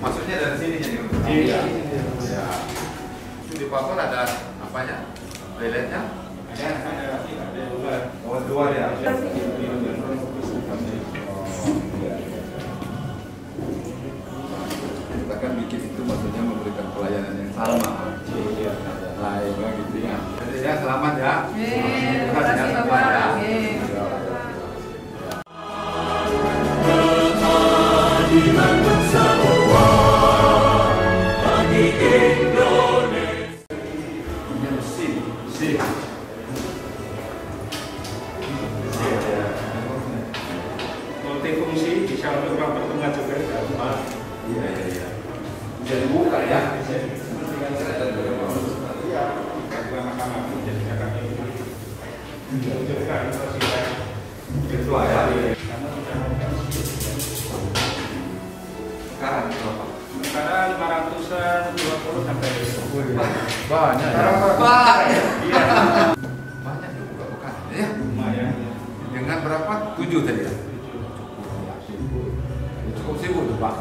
Maksudnya dari sini jadi iya. Ya. Itu di papel ada apanya? Toiletnya? Ada. Oh, dua ya. Kita kan bikin itu maksudnya memberikan pelayanan yang sama. Iya. Lain gitu ya. Jadi ya selamat ya. Terima kasih Bapak ya. Keadilan semua bagi Indonesia. Multifungsi bisa untuk ruang pertemuan juga di rumah. Iya. Bisa dibuka ya. Iya. Mahkamah menjadi kami menunjukkan proses Ketua ya. Sekarang berapa? sekarang 520 sampai banyak ya. iya. Banyak juga bukan ya. Lumayan. Dengan berapa? 7 tadi ya. Cukup sibuk tuh Pak.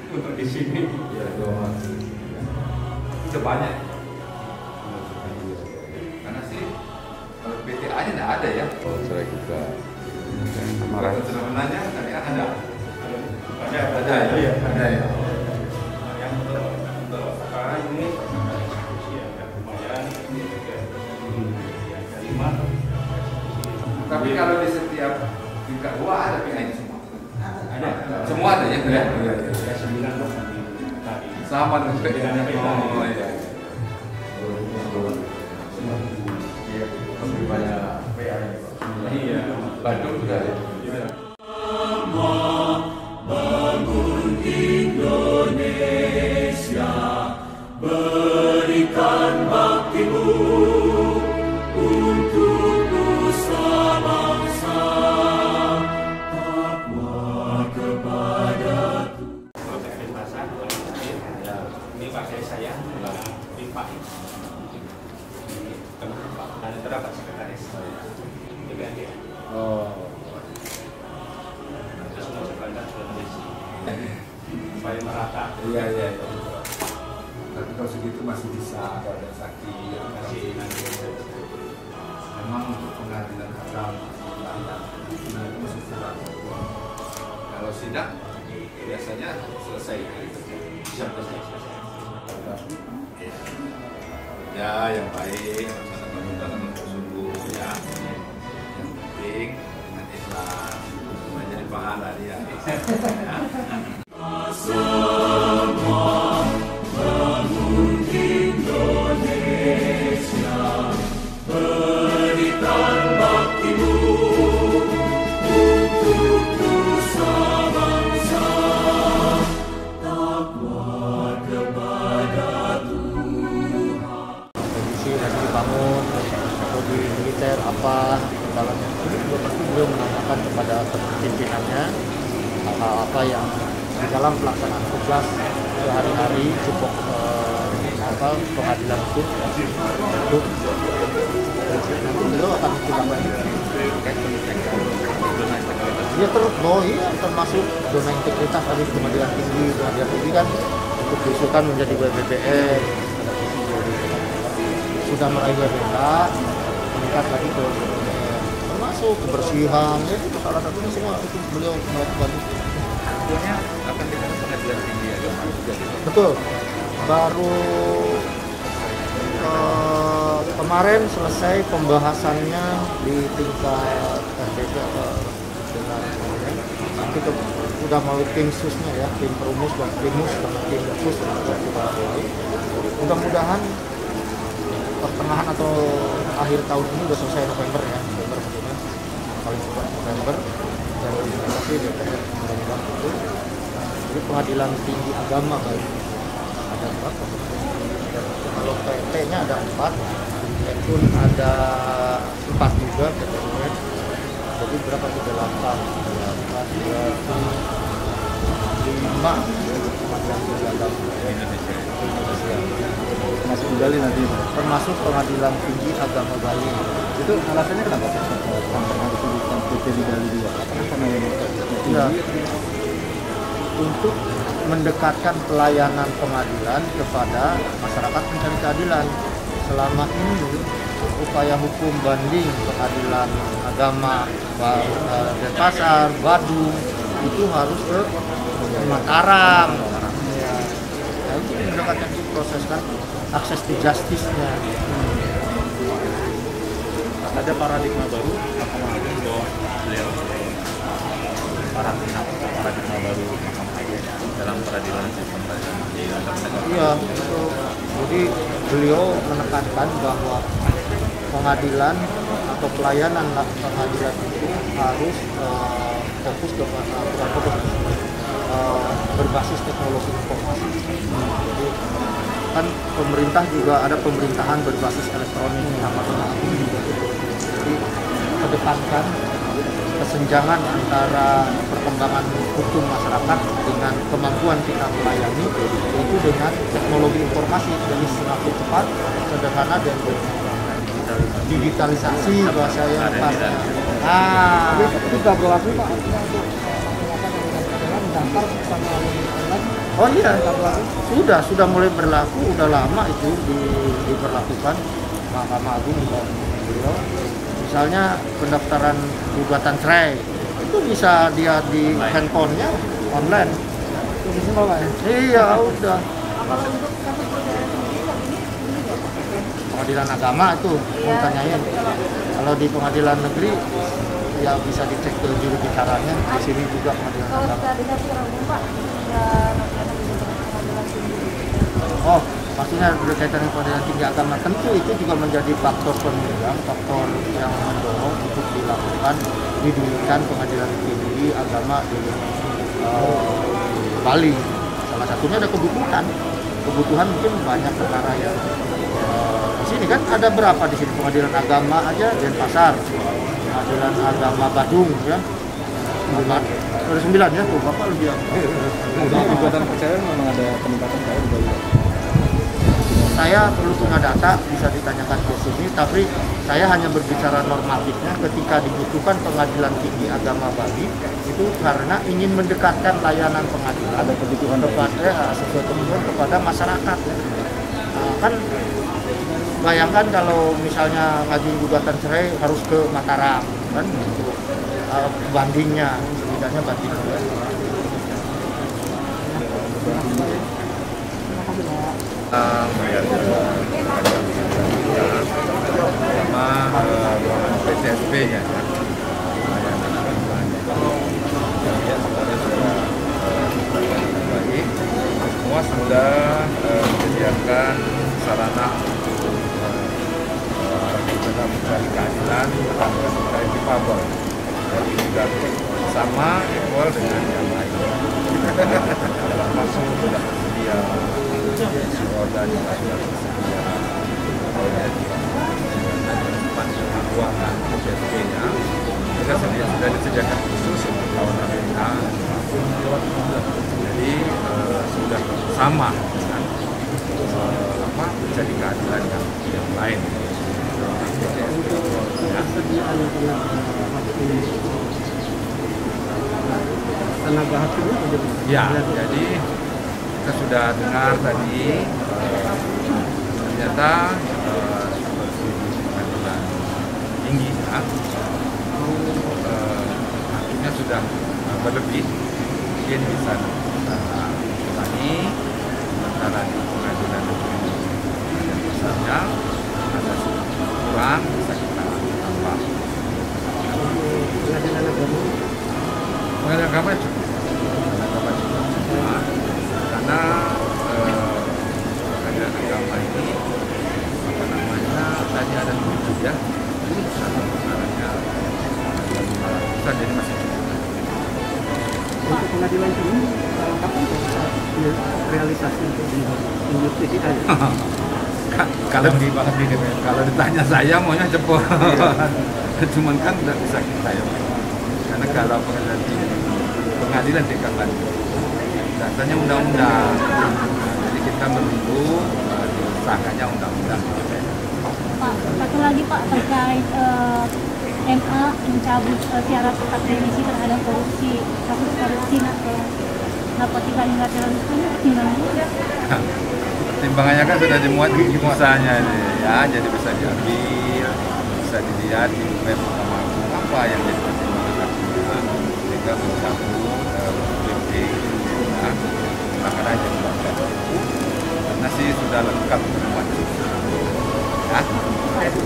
Untuk di sini. Iya, itu banyak. Karena sih kalau PTA-nya nggak ada ya. Oh, saya juga. Kemarin sebenarnya tadi ada. Ada ya. Ada ya. Yang untuk sekarang ini eksekusi ada lumayan ini juga yang kelima. Tapi kalau di setiap tingkat 2 ada PA-nya semua. Ada. Semua ada ya? Iya. Ada 9 tadi. Sama dengan PA-nya. Oh iya. Iya, lebih banyak PA-nya. Iya. Bandung juga ya. Bangun Indonesia, berikan baktimu untuk nusa bangsa, takwa kepada Tuhan. Proses masa ini pakai saya di Pak dan terdapat sekretaris juga dia. Oh. Semua sekretaris sudah terisi supaya merata. Iya. Tapi kalau segitu masih bisa kalau ada sakit. Masih nanti Memang untuk pengadilan HAM itu masih kurang. Kalau sidang biasanya selesai. bisa selesai. Ya, yang baik, laksanakan kita dengan bersungguh ya. Yang penting dengan ikhlas, supaya jadi pahala dia. Ya. Semua bangun Indonesia, berikan baktimu untuk nusa bangsa, takwa kepada Tuhan. Tradisi nanti dibangun atau di militer apa dalamnya itu juga pasti beliau menanyakan kepada pimpinannya hal-hal apa yang di dalam pelaksanaan tugas sehari-hari cukup pengadilan itu untuk nanti beliau akan tidak lanjut dia terus termasuk zona integritas tadi pengadilan tinggi kan untuk diusulkan menjadi BBBN sudah meraih WBK, meningkat lagi ke termasuk kebersihan, ya, itu salah satunya semua itu beliau melakukan. Sebetulnya akan dikasih pengadilan tinggi agama juga gitu. Betul, baru kemarin selesai pembahasannya di tingkat RTP dengan nanti sudah melalui tim susnya ya, tim perumus dan primus dan tim sus sudah mulai. Mudah-mudahan pertengahan atau akhir tahun ini sudah selesai November ya, November mungkin paling cepat November dan masih DPR mudah-mudahan itu. Jadi pengadilan tinggi agama kan ada berapa? Kalau PT-nya ada 4, pun ada 4 juga PT-nya. Jadi berapa itu 8, 5 pengadilan tinggi agama Indonesia. Masuk Bali nanti. termasuk pengadilan tinggi agama Bali. Itu alasannya kenapa Pak? Pernah disebutkan PT di Bali juga. Apakah karena memang Ya, untuk mendekatkan pelayanan pengadilan kepada masyarakat pencari keadilan. Selama ini upaya hukum banding pengadilan agama Denpasar, Badung itu harus ke Mataram. Ya, untuk mendekatkan itu proses kan akses to justice-nya. Ada paradigma baru Mahkamah Agung bahwa beliau paradigma baru Mahkamah Agung dalam peradilan sistem peradilan di antar negara. Iya, betul. Jadi beliau menekankan bahwa pengadilan atau pelayanan pengadilan itu harus fokus kepada berbasis teknologi informasi. Jadi kan pemerintah juga ada pemerintahan berbasis elektronik, Mahkamah Agung juga. Jadi kedepankan kesenjangan antara perkembangan hukum masyarakat dengan kemampuan kita melayani itu dengan teknologi informasi, jadi semakin cepat, sederhana dan digitalisasi bahasa yang pas. itu sudah berlaku Pak? Oh iya, sudah mulai berlaku, udah lama itu diberlakukan Mahkamah Agung dan beliau. Misalnya pendaftaran gugatan cerai itu bisa dia di handphonenya online. Iya udah. Pengadilan agama itu mau tanyain. Kalau di pengadilan negeri ya bisa dicek ke juru bicaranya. Di sini juga pengadilan agama. Oh, pastinya berkaitan dengan pengadilan tinggi agama, tentu itu juga menjadi faktor penunjang, faktor yang mendorong untuk dilakukan didirikan pengadilan tinggi agama di Bali. Salah satunya ada kebutuhan mungkin banyak perkara yang di sini kan ada berapa di sini pengadilan agama aja Denpasar, pengadilan agama Badung ya. Ada 9 ya, tuh Bapak lebih Gugatan perceraian memang ada peningkatan saya di Bali. Saya perlu punya data bisa ditanyakan ke sini, tapi saya hanya berbicara normatifnya ketika dibutuhkan pengadilan tinggi agama Bali itu karena ingin mendekatkan layanan pengadilan Ada kebutuhan kepada sesuai kebutuhan kepada masyarakat. Nah, kan bayangkan kalau misalnya ngajuin gugatan cerai harus ke Mataram kan gitu. Bandingnya setidaknya banding juga. Melihat sama PTSP-nya ya. Semua sudah menyediakan sarana kita mencari keadilan mencari difabel dari negatif sama equal dengan yang lain. Masuk sudah tersedia, roda juga sudah tersedia, roda juga ruangan PSP-nya juga sudah disediakan khusus untuk lawan kita. Jadi sudah sama dengan mencari keadilan yang lain. tenaga hakimnya Ya, jadi kita sudah dengar tadi ternyata ya, hakimnya sudah berlebih, mungkin bisa ulangi sementara di pengadilan negeri dan besarnya ada kurang bisa kita tambah. Pengadilan agama cukup, karena pengadilan agama ini apa namanya tadi ada 7 ya, satu perkaranya besar jadi masih cukup. Untuk pengadilan ini kapan bisa realisasi untuk industri kita? Kalau ditanya saya maunya cepat, cuman kan tidak bisa kita ya, karena kalau pengadilan tingkat lanjut dasarnya undang-undang, jadi kita menunggu disahkannya undang-undang. Pak, satu lagi Pak terkait MA mencabut syarat akademisi terhadap kasus korupsi narkotika hingga terorisme gimana? Pertimbangannya kan sudah dimuat di putusannya ya, jadi bisa diambil, bisa dilihat di web Mahkamah Agung apa yang jadi pertimbangan hakimnya sehingga mencabut bimbing ya, makanya karena sih sudah lengkap semua ya.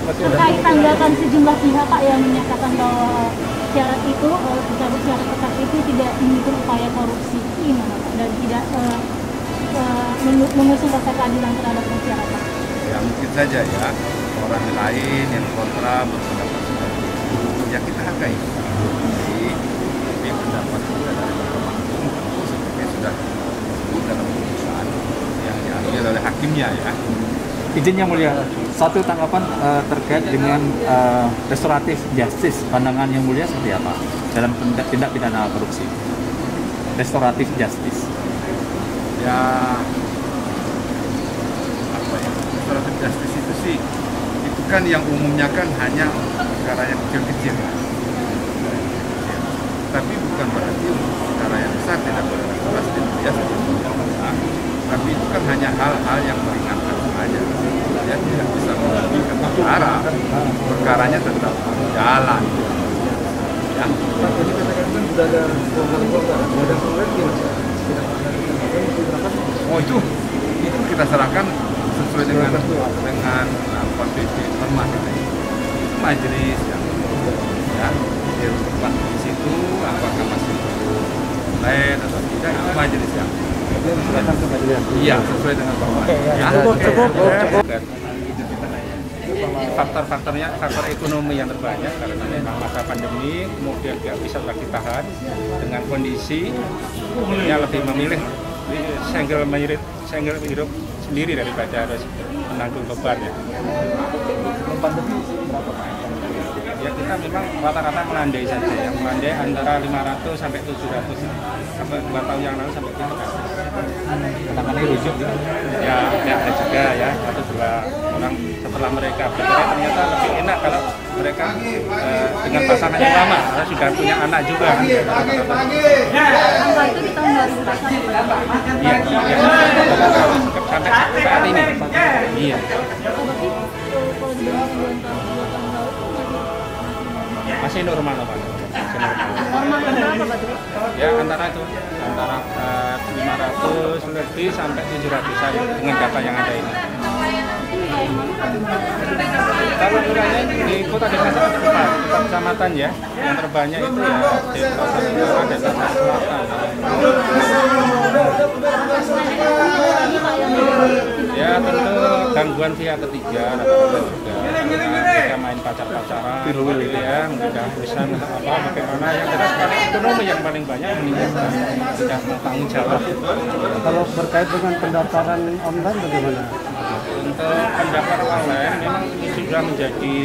Terkait tanggapan sejumlah pihak Pak yang menyatakan bahwa syarat itu, dicabut syarat ketat itu tidak mendukung upaya korupsi, gimana Pak? Dan tidak mengusung rasa keadilan terhadap masyarakat. Ya mungkin saja ya, orang lain yang kontra berpendapat seperti itu, ya kita hargai. Tapi pendapat kita dari Mahkamah Agung tentu seperti sudah disebut dalam putusan yang diambil oleh hakimnya ya. Izin Yang Mulia, satu tanggapan terkait dengan restoratif justice, pandangan Yang Mulia seperti apa dalam tindak pidana korupsi? Restoratif justice. Ya, apa ya? Restoratif justice itu sih, itu kan yang umumnya kan hanya perkara yang kecil-kecil. Tapi bukan berarti untuk perkara yang besar tidak boleh restoratif justice. Tapi itu kan hanya hal-hal yang meringankan saja. Ya tidak bisa merugikan perkara, perkaranya tetap jalan. Ya. Oh itu kita serahkan sesuai dengan apa PP Permas itu majelis yang ya dia tempat di situ apakah masih lain atau tidak itu majelis yang iya sesuai dengan bahwa ya cukup. Faktor ekonomi yang terbanyak karena memang masa pandemi, kemudian tidak bisa lagi tahan dengan kondisi yang lebih memilih single hidup sendiri daripada harus menanggung beban ya. Ya kita memang rata-rata melandai saja, yang melandai antara 500 sampai 700 sampai 2 tahun yang lalu sampai 300. Penanganannya rujuk Ya ada juga ya 1-2 orang setelah mereka bercerai ternyata lebih enak kalau mereka dengan pasangan yang lama karena sudah punya anak juga. Angka itu di tahun 2008. Iya, sampai saat ini. Iya. Berarti kalau dibandingkan 2 tahun lalu Masih normal Pak. normal berapa berarti? Ya antara 500 lebih sampai 700-an dengan data yang ada ini. Kalau wilayahnya di Kota Denpasar ada 4 kecamatan ya. Yang terbanyak itu ya Denpasar Utara dan Denpasar Selatan. Ya tentu gangguan pihak ketiga rata-rata juga. Mereka main pacar-pacaran gitu ya, mudah urusan apa bagaimana yang jelas ekonomi yang paling banyak meningkatkan sudah tanggung jawab. Kalau berkait dengan pendaftaran online bagaimana? Untuk pendaftaran online memang sudah menjadi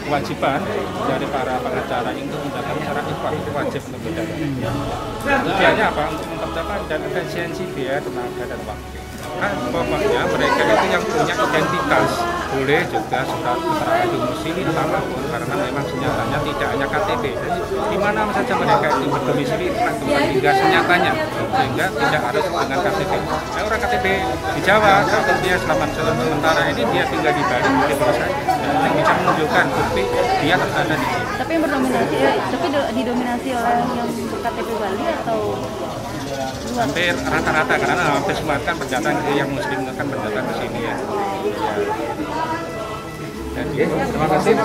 kewajiban dari para pengacara untuk mendaftar secara ikhlas, itu wajib untuk mendaftar. Tujuannya apa? Untuk mempercepat dan efisiensi biaya tenaga dan waktu. Nah, pokoknya mereka itu yang punya identitas boleh juga surat keterangan domisili atau apapun, karena memang senyatanya tidak hanya KTP. Jadi di mana saja mereka itu berdomisili tempat tinggal senyatanya, sehingga tidak harus dengan KTP. Orang KTP di Jawa, kalau dia selama sementara ini dia tinggal di Bali, dia boleh saja. Yang bisa menunjukkan bukti dia ada di sini. Tapi yang berdominasi, tapi didominasi oleh yang KTP Bali atau luar? Hampir rata-rata, karena hampir semua kan pendatang yang muslim kan pendatang ke sini ya. Jadi terima kasih.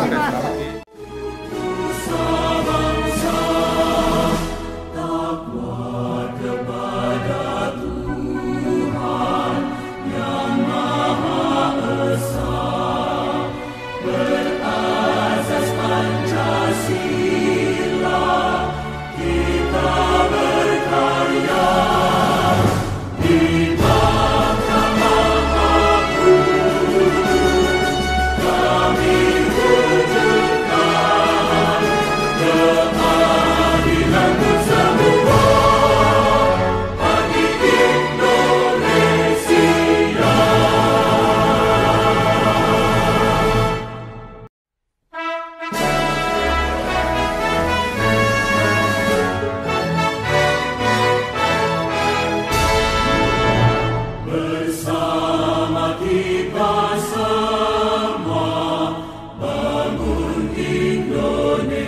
Bersama kita semua bangun Indonesia,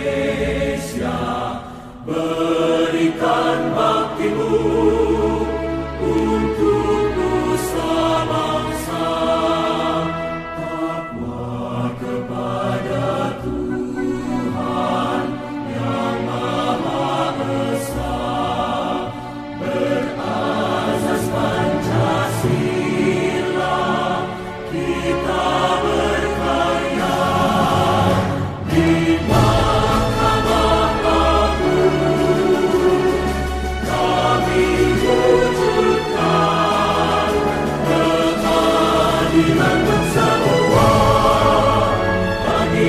berikan baktimu untuk nusa bangsa, takwa kepada Tuhan yang Maha Esa, berazas Pancasila, kita berkarya di Mahkamah Agung. Kami wujudkan keadilan untuk semua bagi